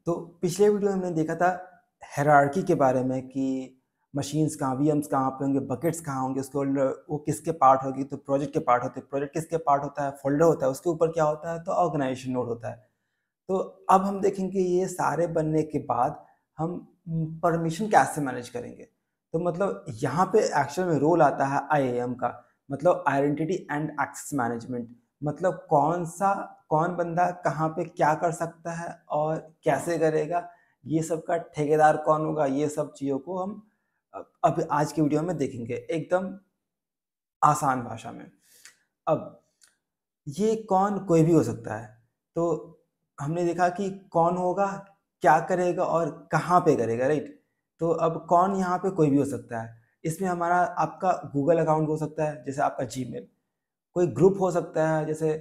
तो पिछले वीडियो में हमने देखा था हायरार्की के बारे में कि मशीन्स कहाँ, वीएम्स कहाँ पे होंगे, बकेट्स कहाँ होंगे, उसके वो किसके पार्ट होगी। तो प्रोजेक्ट के पार्ट होते हैं, प्रोजेक्ट किसके पार्ट होता है, फोल्डर होता है, उसके ऊपर क्या होता है, तो ऑर्गेनाइजेशन नोड होता है। तो अब हम देखेंगे ये सारे बनने के बाद हम परमिशन कैसे मैनेज करेंगे। तो मतलब यहाँ पे एक्चुअल में रोल आता है आईएएम का, मतलब आइडेंटिटी एंड एक्सेस मैनेजमेंट। मतलब कौन बंदा कहाँ पे क्या कर सकता है और कैसे करेगा, ये सब का ठेकेदार कौन होगा, ये सब चीज़ों को हम अब आज की वीडियो में देखेंगे एकदम आसान भाषा में। अब ये कौन कोई भी हो सकता है। तो हमने देखा कि कौन होगा, क्या करेगा और कहाँ पे करेगा, राइट। तो अब कौन यहाँ पे कोई भी हो सकता है। इसमें हमारा आपका गूगल अकाउंट हो सकता है, जैसे आपका जीमेल। कोई ग्रुप हो सकता है, जैसे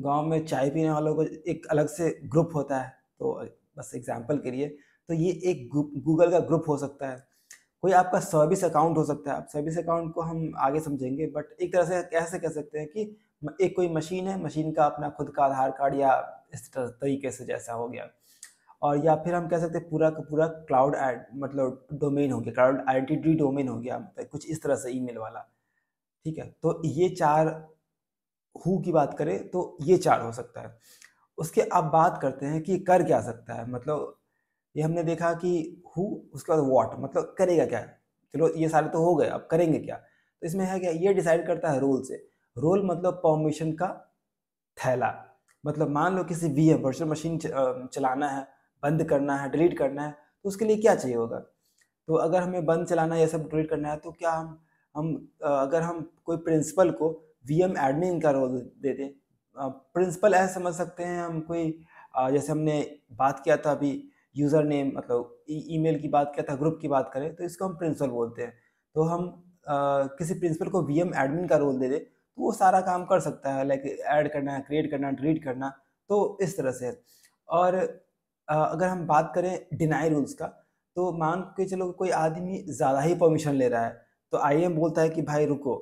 गांव में चाय पीने वालों को एक अलग से ग्रुप होता है। तो बस एग्जांपल के लिए, तो ये एक गूगल का ग्रुप हो सकता है। कोई आपका सर्विस अकाउंट हो सकता है। अब सर्विस अकाउंट को हम आगे समझेंगे, बट एक तरह से कैसे कह सकते हैं कि एक कोई मशीन है, मशीन का अपना खुद का आधार कार्ड या इस तरीके से जैसा हो गया। और या फिर हम कह सकते हैं पूरा का पूरा क्लाउड मतलब डोमेन हो गया, क्लाउड आइडेंटिटी डोमेन हो गया, मतलब कुछ इस तरह से ईमेल वाला। ठीक है, तो ये चार हु की बात करें तो ये चार हो सकता है। उसके अब बात करते हैं कि कर क्या सकता है। मतलब ये हमने देखा कि हु, उसके बाद व्हाट, मतलब करेगा क्या। चलो ये सारे तो हो गए, अब करेंगे क्या। तो इसमें है क्या, ये डिसाइड करता है रोल से। रोल मतलब परमिशन का थैला। मतलब मान लो किसी वीएम वर्चुअल मशीन चलाना है, बंद करना है, डिलीट करना है, तो उसके लिए क्या चाहिए होगा। तो अगर हमें बंद चलाना है, ये सब डिलीट करना है, तो क्या हम अगर हम कोई प्रिंसिपल को वीएम एडमिन का रोल दे दें। प्रिंसिपल ऐसे समझ सकते हैं हम, कोई जैसे हमने बात किया था अभी यूज़र नेम, मतलब ईमेल की बात किया था, ग्रुप की बात करें तो इसको हम प्रिंसिपल बोलते हैं। तो हम किसी प्रिंसिपल को वीएम एडमिन का रोल दे दें तो वो सारा काम कर सकता है, लाइक ऐड करना, क्रिएट करना, डिलीट करना। तो इस तरह से। और अगर हम बात करें डिनाई रूल्स का, तो मान के चलो कोई आदमी ज़्यादा ही परमिशन ले रहा है, तो आईएम बोलता है कि भाई रुको,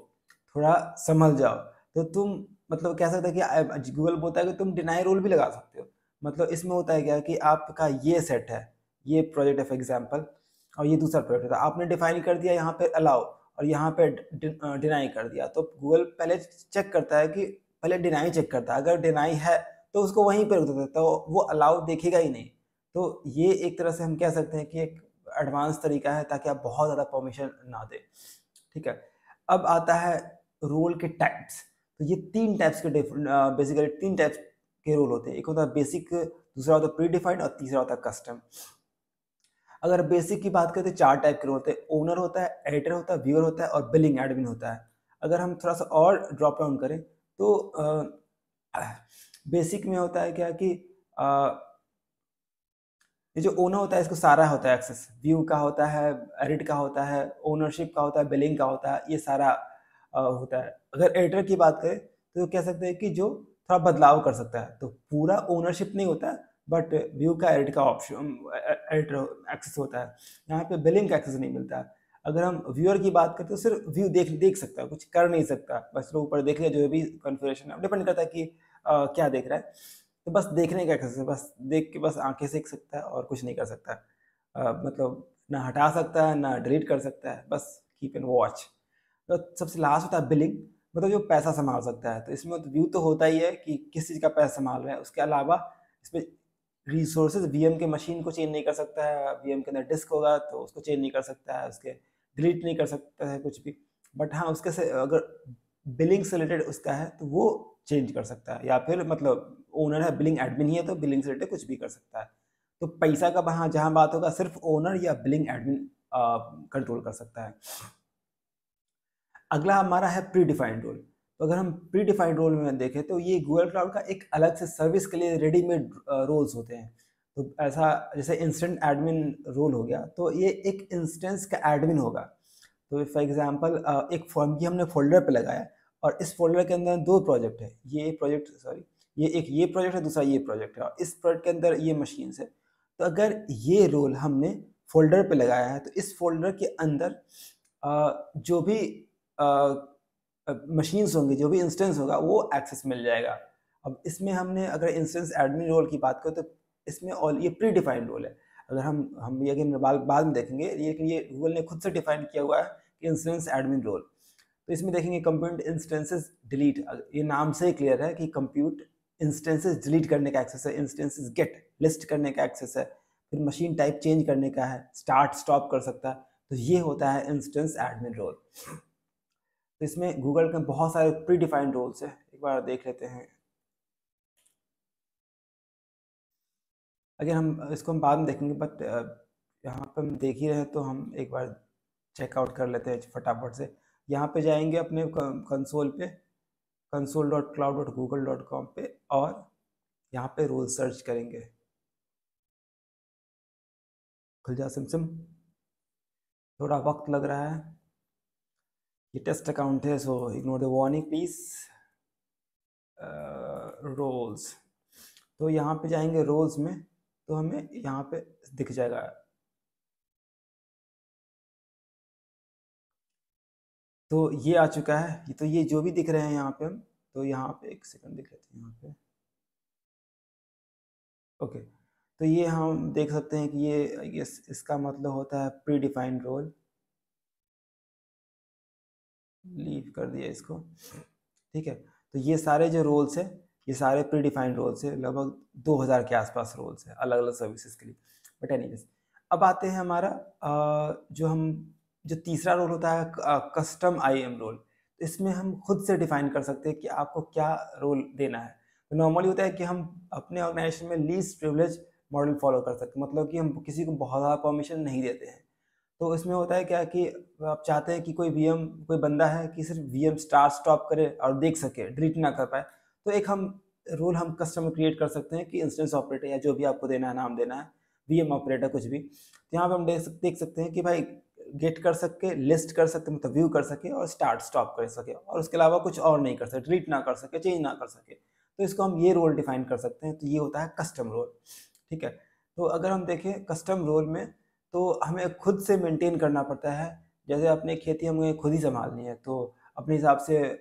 थोड़ा संभल जाओ। तो तुम मतलब कह सकते हैं कि गूगल बोलता है कि तुम डिनाई रूल भी लगा सकते हो। मतलब इसमें होता है क्या कि आपका ये सेट है, ये प्रोजेक्ट है फॉर एग्जांपल, और ये दूसरा प्रोजेक्ट है। आपने डिफाइन कर दिया यहाँ पे अलाउ, और यहाँ पे डिनाई कर दिया। तो गूगल पहले चेक करता है कि पहले डिनाई चेक करता है, अगर डिनाई है तो उसको वहीं पर रुक देता है, तो वो अलाउ देखेगा ही नहीं। तो ये एक तरह से हम कह सकते हैं कि एक एडवांस तरीका है, ताकि आप बहुत ज़्यादा परमिशन ना दें। ठीक है, अब आता है रोल के टाइप्स। तो ये तीन टाइप्स के बेसिकली तीन टाइप्स के रोल होते हैं। एक होता है बेसिक, दूसरा होता है प्री डिफाइंड, और तीसरा होता है कस्टम। अगर बेसिक की बात करें तो चार टाइप के रोल होते हैं। ओनर होता है, एडिटर होता है, व्यूअर होता है, और बिलिंग एडमिन होता है। अगर हम थोड़ा सा और ड्रॉप डाउन करें तो बेसिक में होता है क्या कि ये जो ओनर होता है इसको सारा होता है एक्सेस, व्यू का होता है, एडिट का होता है, ओनरशिप का होता है, बिलिंग का होता है, ये सारा होता है। अगर एडिटर की बात करें तो कह सकते हैं कि जो थोड़ा बदलाव कर सकता है। तो पूरा ओनरशिप नहीं होता है, बट व्यू का, एडिट का ऑप्शन, एडिटर एक्सेस होता है। यहाँ पे बिलिंग का एक्सेस नहीं मिलता है। अगर हम व्यूअर की बात करते तो सिर्फ व्यू देख सकता है, कुछ कर नहीं सकता, बस लोग ऊपर देख लिया, जो भी कॉन्फ़िगरेशन है डिपेंड करता है कि क्या देख रहा है। तो बस देखने का एक्सेस है, बस देख के बस आंखें सेक सकता है और कुछ नहीं कर सकता है। मतलब ना हटा सकता है, ना डिलीट कर सकता है, बस कीप एंड वॉच। तो सबसे लास्ट होता है बिलिंग, मतलब जो पैसा संभाल सकता है। तो इसमें तो व्यू तो होता ही है कि किस चीज़ का पैसा संभाल रहा है, उसके अलावा इसमें रिसोर्सेज वीएम के मशीन को चेंज नहीं कर सकता है। वीएम के अंदर डिस्क होगा तो उसको चेंज नहीं कर सकता है, उसके डिलीट नहीं कर सकता है कुछ भी। बट हाँ, उसके से अगर बिलिंग से रिलेटेड उसका है तो वो चेंज कर सकता है, या फिर मतलब ओनर है, बिलिंग एडमिन ही है तो बिलिंग से रिलेटेड कुछ भी कर सकता है। तो पैसा का वहाँ जहाँ बात होगा सिर्फ ओनर या बिलिंग एडमिन कंट्रोल कर सकता है। अगला हमारा है प्री डिफाइंड रोल। तो अगर हम प्री डिफाइंड रोल में देखें तो ये गूगल क्लाउड का एक अलग से सर्विस के लिए रेडीमेड रोल्स होते हैं। तो ऐसा जैसे इंस्टेंट एडमिन रोल हो गया, तो ये एक इंस्टेंस का एडमिन होगा। तो फॉर एग्जांपल एक फॉर्म की हमने फोल्डर पे लगाया, और इस फोल्डर के अंदर दो प्रोजेक्ट है, ये प्रोजेक्ट सॉरी, ये प्रोजेक्ट है, दूसरा ये प्रोजेक्ट है, और इस प्रोजेक्ट के अंदर ये मशीन है। तो अगर ये रोल हमने फोल्डर पे लगाया है तो इस फोल्डर के अंदर जो भी मशीन्स होंगे, जो भी इंस्टेंस होगा, वो एक्सेस मिल जाएगा। अब इसमें हमने अगर इंस्टेंस एडमिन रोल की बात करें तो इसमें ऑल ये प्री डिफाइंड रोल है। अगर हम ये अगेन बाद में देखेंगे, लेकिन ये गूगल ने खुद से डिफाइन किया हुआ है कि इंस्टेंस एडमिन रोल। तो इसमें देखेंगे कंप्यूट इंस्टेंसेस डिलीट, ये नाम से ही क्लियर है कि कंप्यूट इंस्टेंसेस डिलीट करने का एक्सेस है, इंस्टेंसेस गेट लिस्ट करने का एक्सेस है, फिर मशीन टाइप चेंज करने का है, स्टार्ट स्टॉप कर सकता है। तो ये होता है इंस्टेंस एडमिन रोल। तो इसमें गूगल के बहुत सारे प्री डिफाइंड रोल्स है, एक बार देख लेते हैं। अगर हम इसको हम बाद में देखेंगे, बट यहाँ पे हम देख ही रहे हैं तो हम एक बार चेकआउट कर लेते हैं फटाफट से। यहाँ पे जाएंगे अपने कंसोल पे, console.cloud.google.com पे, और यहाँ पे रोल सर्च करेंगे। खुल जा सिमसिम, थोड़ा वक्त लग रहा है, ये टेस्ट अकाउंट है, so ignore the warning please. Roles, तो यहाँ पे जाएंगे रोल्स में, तो हमें यहाँ पे दिख जाएगा। तो ये आ चुका है, तो ये जो भी दिख रहे हैं यहाँ पे हम, तो यहाँ पे एक सेकंड दिख लेते हैं यहाँ पे। ओके, तो ये हम देख सकते हैं कि ये इसका मतलब होता है प्री डिफाइंड रोल। लीव कर दिया इसको, ठीक है। तो ये सारे जो रोल्स है, ये सारे प्री डिफाइंड रोल्स है, लगभग 2000 के आसपास रोल्स है अलग अलग सर्विसेज के लिए। बट एनीवेज, अब आते हैं हमारा जो तीसरा रोल होता है कस्टम आईएम रोल। तो इसमें हम खुद से डिफाइन कर सकते हैं कि आपको क्या रोल देना है। तो नॉर्मली होता है कि हम अपने ऑर्गेनाइजेशन में लीस्ट प्रिविलेज मॉडल फॉलो कर सकते हैं, मतलब कि हम किसी को बहुत ज़्यादा परमिशन नहीं देते हैं। तो इसमें होता है क्या कि आप चाहते हैं कि कोई बंदा है कि सिर्फ वीएम स्टार्ट स्टॉप करे और देख सके, डिलीट ना कर पाए। तो एक हम रोल हम कस्टम क्रिएट कर सकते हैं कि इंस्टेंस ऑपरेटर, या जो भी आपको देना है, नाम देना है, वीएम ऑपरेटर कुछ भी। तो यहाँ पे हम देख सकते हैं कि भाई गेट कर सके, लिस्ट कर सके, मतलब व्यू कर सके, और स्टार्ट स्टॉप कर सके, और उसके अलावा कुछ और नहीं कर सके, डिलीट ना कर सके, चेंज ना कर सके। तो इसको हम ये रोल डिफाइन कर सकते हैं। तो ये होता है कस्टम रोल, ठीक है। तो अगर हम देखें कस्टम रोल में, तो हमें खुद से मेंटेन करना पड़ता है। जैसे अपनी खेती हमें खुद ही संभालनी है, तो अपने हिसाब से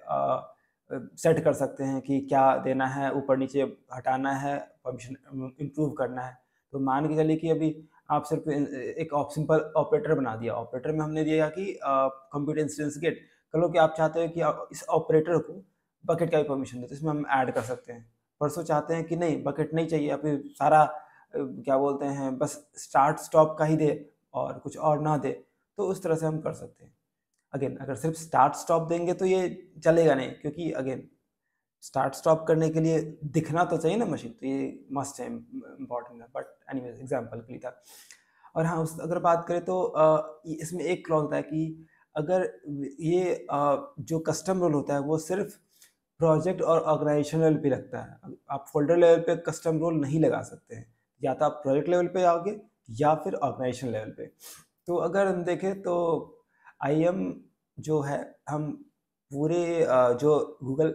सेट कर सकते हैं कि क्या देना है, ऊपर नीचे हटाना है, परमिशन इम्प्रूव करना है। तो मान के चलिए कि अभी आप सिर्फ एक सिंपल ऑपरेटर बना दिया, ऑपरेटर में हमने दिया कि कंप्यूटर इंस्टेंस गेट। कल कि आप चाहते हैं कि इस ऑपरेटर को बकेट का भी परमिशन दे, तो इसमें हम ऐड कर सकते हैं। परसों चाहते हैं कि नहीं, बकेट नहीं चाहिए, या फिर सारा क्या बोलते हैं, बस स्टार्ट स्टॉप का ही दे और कुछ और ना दे, तो उस तरह से हम कर सकते हैं। अगेन, अगर सिर्फ स्टार्ट स्टॉप देंगे तो ये चलेगा नहीं, क्योंकि अगेन स्टार्ट स्टॉप करने के लिए दिखना तो चाहिए ना मशीन, तो ये मस्ट है, इम्पॉर्टेंट है। बट एनीवेज एग्जांपल के लिए था। और हाँ, अगर बात करें तो इसमें एक क्लॉज होता है कि अगर ये जो कस्टम रोल होता है वो सिर्फ प्रोजेक्ट और ऑर्गेनाइजेशन लेवल पे लगता है। आप फोल्डर लेवल पे कस्टम रोल नहीं लगा सकते हैं, या तो आप प्रोजेक्ट लेवल पे आओगे या फिर ऑर्गेनाइजेशन लेवल पे। तो अगर हम देखें तो आईएम जो है, हम पूरे जो गूगल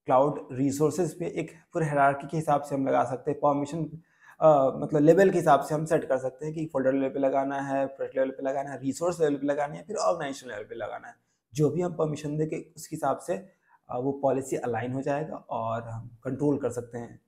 क्लाउड रिसोर्सेज पे एक पूरे हायरार्की के हिसाब से हम लगा सकते हैं। परमिशन मतलब लेवल के हिसाब से हम सेट कर सकते हैं कि फोल्डर लेवल पे लगाना है, प्रोजेक्ट लेवल पे लगाना है, रिसोर्स लेवल पे लगाना है, फिर ऑर्गेनाइजेशन लेवल पे लगाना है। जो भी हम परमिशन देंगे उसके हिसाब से वो पॉलिसी अलाइन हो जाएगा और हम कंट्रोल कर सकते हैं